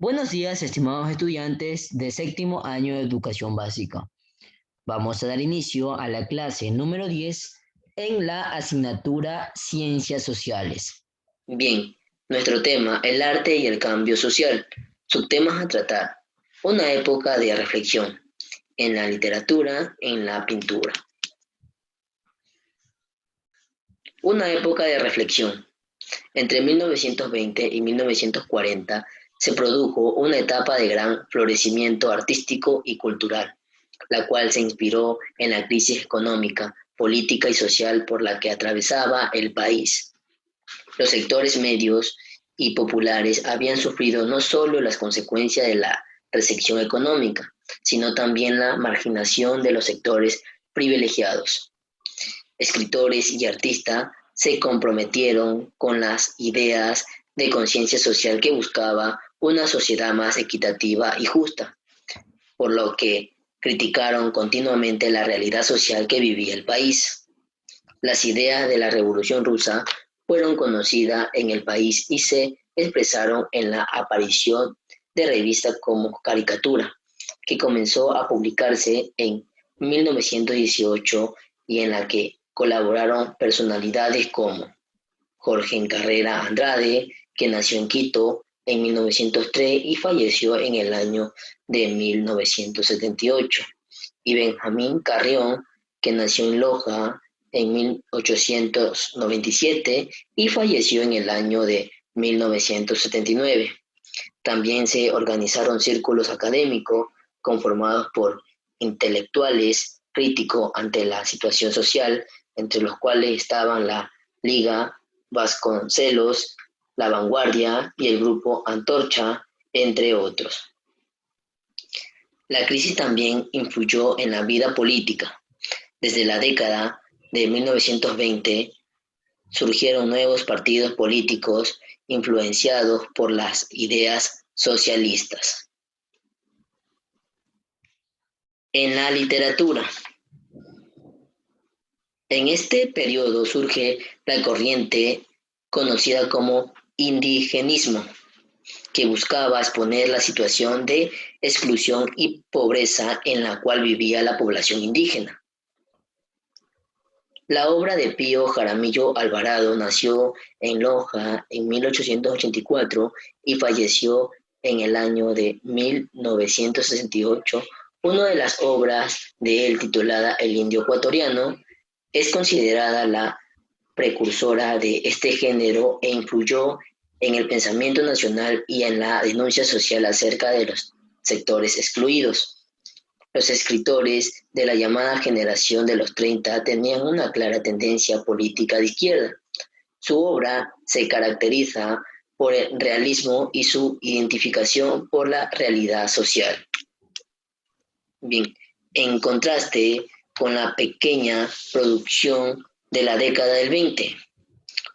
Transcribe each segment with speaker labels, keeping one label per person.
Speaker 1: Buenos días, estimados estudiantes de séptimo año de educación básica. Vamos a dar inicio a la clase número 10 en la asignatura Ciencias Sociales. Bien, nuestro tema, el arte y el cambio social. Subtemas a tratar. Una época de reflexión en la literatura, en la pintura. Una época de reflexión. Entre 1920 y 1940 se produjo una etapa de gran florecimiento artístico y cultural, la cual se inspiró en la crisis económica, política y social por la que atravesaba el país. Los sectores medios y populares habían sufrido no solo las consecuencias de la recesión económica, sino también la marginación de los sectores privilegiados. Escritores y artistas se comprometieron con las ideas de conciencia social que buscaba una sociedad más equitativa y justa, por lo que criticaron continuamente la realidad social que vivía el país. Las ideas de la Revolución Rusa fueron conocidas en el país y se expresaron en la aparición de revistas como Caricatura, que comenzó a publicarse en 1918 y en la que colaboraron personalidades como Jorge Carrera Andrade, que nació en Quito en 1903 y falleció en el año de 1978, y Benjamín Carrión, que nació en Loja en 1897 y falleció en el año de 1979. También se organizaron círculos académicos conformados por intelectuales críticos ante la situación social, entre los cuales estaban la Liga Vasconcelos, La Vanguardia y el Grupo Antorcha, entre otros. La crisis también influyó en la vida política. Desde la década de 1920 surgieron nuevos partidos políticos influenciados por las ideas socialistas. En la literatura. En este periodo surge la corriente conocida como indigenismo, que buscaba exponer la situación de exclusión y pobreza en la cual vivía la población indígena. La obra de Pío Jaramillo Alvarado nació en Loja en 1884 y falleció en el año de 1968. Una de las obras de él, titulada El Indio Ecuatoriano, es considerada la precursora de este género e influyó en el pensamiento nacional y en la denuncia social acerca de los sectores excluidos. Los escritores de la llamada generación de los 30 tenían una clara tendencia política de izquierda. Su obra se caracteriza por el realismo y su identificación por la realidad social. Bien, en contraste con la pequeña producción de la década del 20,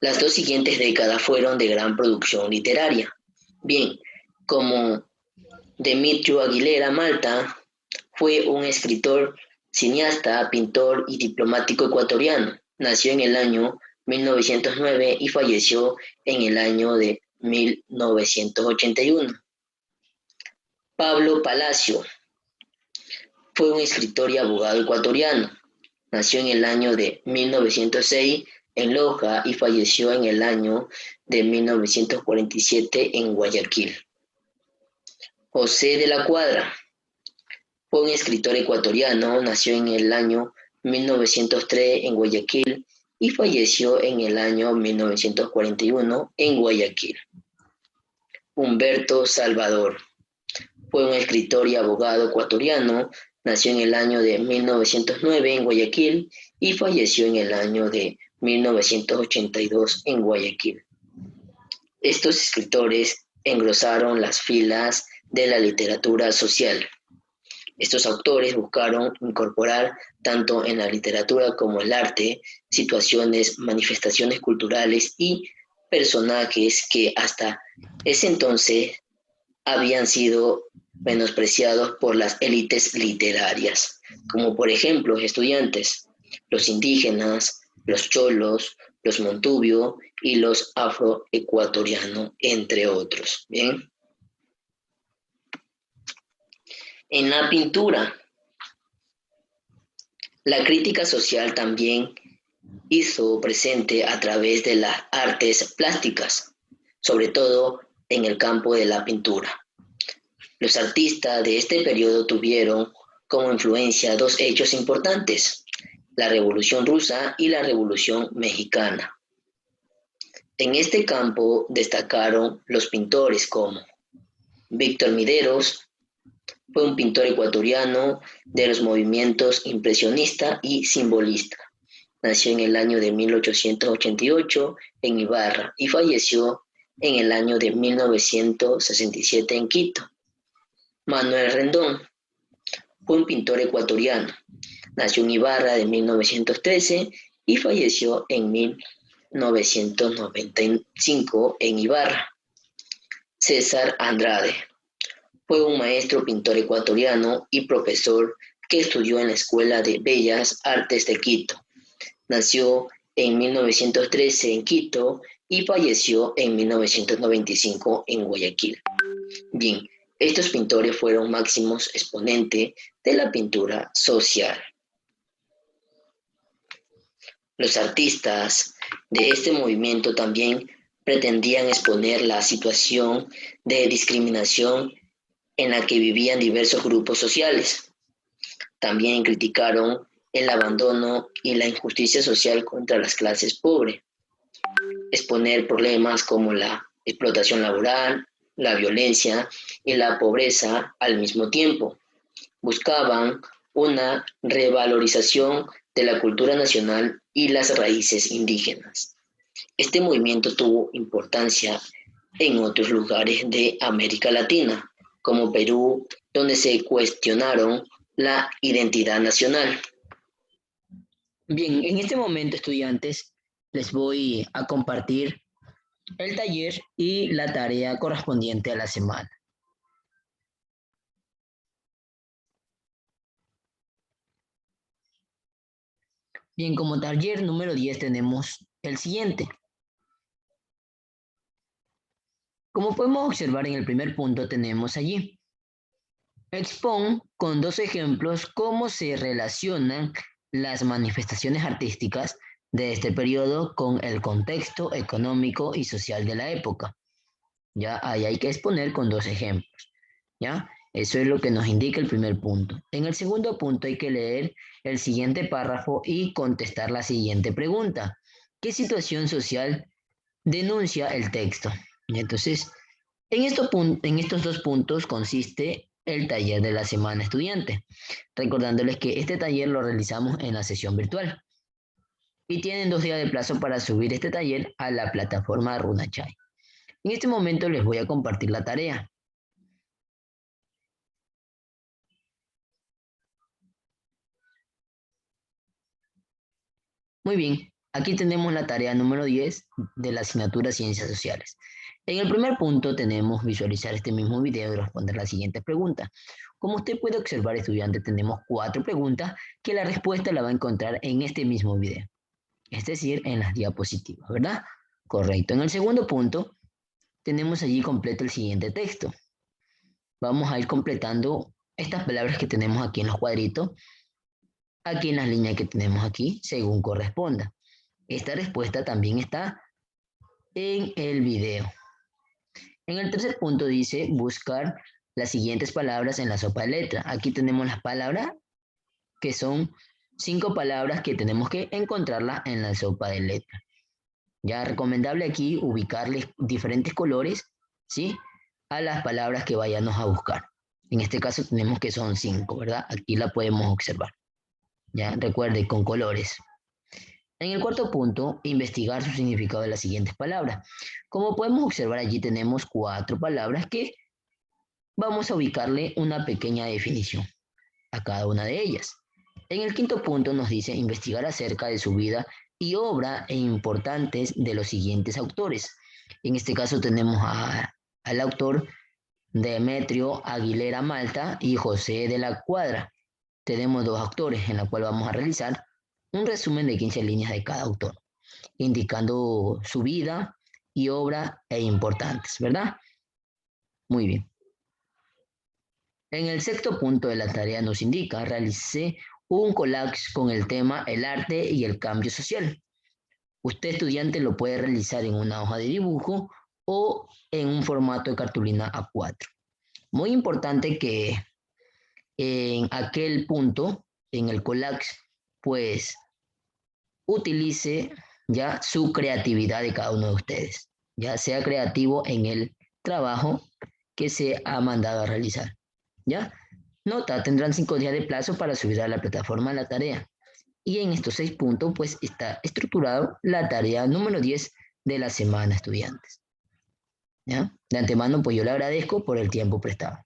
Speaker 1: las dos siguientes décadas fueron de gran producción literaria. Bien, como Demetrio Aguilera Malta, fue un escritor, cineasta, pintor y diplomático ecuatoriano. Nació en el año 1909 y falleció en el año de 1981. Pablo Palacio fue un escritor y abogado ecuatoriano. Nació en el año de 1906 en Loja y falleció en el año de 1947 en Guayaquil. José de la Cuadra fue un escritor ecuatoriano, nació en el año 1903 en Guayaquil y falleció en el año 1941 en Guayaquil. Humberto Salvador fue un escritor y abogado ecuatoriano, nació en el año de 1909 en Guayaquil y falleció en el año de 1982 en Guayaquil. Estos escritores engrosaron las filas de la literatura social. Estos autores buscaron incorporar tanto en la literatura como el arte situaciones, manifestaciones culturales y personajes que hasta ese entonces habían sido menospreciados por las élites literarias, como por ejemplo los estudiantes, los indígenas, los cholos, los montubio y los afroecuatorianos, entre otros. Bien. En la pintura, la crítica social también hizo presente a través de las artes plásticas, sobre todo en el campo de la pintura. Los artistas de este periodo tuvieron como influencia dos hechos importantes, la Revolución Rusa y la Revolución Mexicana. En este campo destacaron los pintores como Víctor Mideros, fue un pintor ecuatoriano de los movimientos impresionista y simbolista. Nació en el año de 1888 en Ibarra y falleció en el año de 1967 en Quito. Manuel Rendón fue un pintor ecuatoriano. Nació en Ibarra de 1913 y falleció en 1995 en Ibarra. César Andrade fue un maestro pintor ecuatoriano y profesor que estudió en la Escuela de Bellas Artes de Quito. Nació en 1913 en Quito y falleció en 1995 en Guayaquil. Bien, estos pintores fueron máximos exponentes de la pintura social. Los artistas de este movimiento también pretendían exponer la situación de discriminación en la que vivían diversos grupos sociales. También criticaron el abandono y la injusticia social contra las clases pobres, exponer problemas como la explotación laboral, la violencia y la pobreza al mismo tiempo. Buscaban una revalorización de la cultura nacional y las raíces indígenas. Este movimiento tuvo importancia en otros lugares de América Latina, como Perú, donde se cuestionaron la identidad nacional.
Speaker 2: Bien, en este momento, estudiantes, les voy a compartir el taller y la tarea correspondiente a la semana. Bien, como taller número 10 tenemos el siguiente. Como podemos observar en el primer punto tenemos allí, expon con dos ejemplos cómo se relacionan las manifestaciones artísticas de este periodo con el contexto económico y social de la época. Ya ahí hay que exponer con dos ejemplos. ¿Ya? Eso es lo que nos indica el primer punto. En el segundo punto hay que leer el siguiente párrafo y contestar la siguiente pregunta. ¿Qué situación social denuncia el texto? Y entonces, en estos dos puntos consiste el taller de la semana estudiante, recordándoles que este taller lo realizamos en la sesión virtual y tienen 2 días de plazo para subir este taller a la plataforma RunaChai. En este momento les voy a compartir la tarea. Muy bien, aquí tenemos la tarea número 10 de la asignatura Ciencias Sociales. En el primer punto tenemos visualizar este mismo video y responder la siguiente pregunta. Como usted puede observar, estudiante, tenemos 4 preguntas que la respuesta la va a encontrar en este mismo video, es decir, en las diapositivas, ¿verdad? Correcto. En el segundo punto tenemos allí completo el siguiente texto. Vamos a ir completando estas palabras que tenemos aquí en los cuadritos, aquí en las líneas que tenemos aquí, según corresponda. Esta respuesta también está en el video. En el tercer punto dice buscar las siguientes palabras en la sopa de letra. Aquí tenemos las palabras que son 5 palabras que tenemos que encontrarlas en la sopa de letra. Ya recomendable aquí ubicarles diferentes colores, ¿sí? A las palabras que vayamos a buscar. En este caso tenemos que son 5, ¿verdad? Aquí la podemos observar. Ya recuerde con colores. En el cuarto punto, investigar su significado de las siguientes palabras. Como podemos observar, allí tenemos 4 palabras que vamos a ubicarle una pequeña definición a cada una de ellas. En el quinto punto nos dice investigar acerca de su vida y obra e importantes de los siguientes autores. En este caso tenemos al autor Demetrio Aguilera Malta y José de la Cuadra. Tenemos 2 autores en la cual vamos a realizar un resumen de 15 líneas de cada autor, indicando su vida y obra e importantes, ¿verdad? Muy bien. En el sexto punto de la tarea nos indica, realicé un collage con el tema el arte y el cambio social. Usted, estudiante, lo puede realizar en una hoja de dibujo o en un formato de cartulina A4. Muy importante que en aquel punto, en el collage, pues utilice ya su creatividad de cada uno de ustedes, ya sea creativo en el trabajo que se ha mandado a realizar. ¿Ya? Nota, tendrán 5 días de plazo para subir a la plataforma la tarea. Y en estos 6 puntos, pues está estructurado la tarea número 10 de la semana, estudiantes. ¿Ya? De antemano, pues yo le agradezco por el tiempo prestado.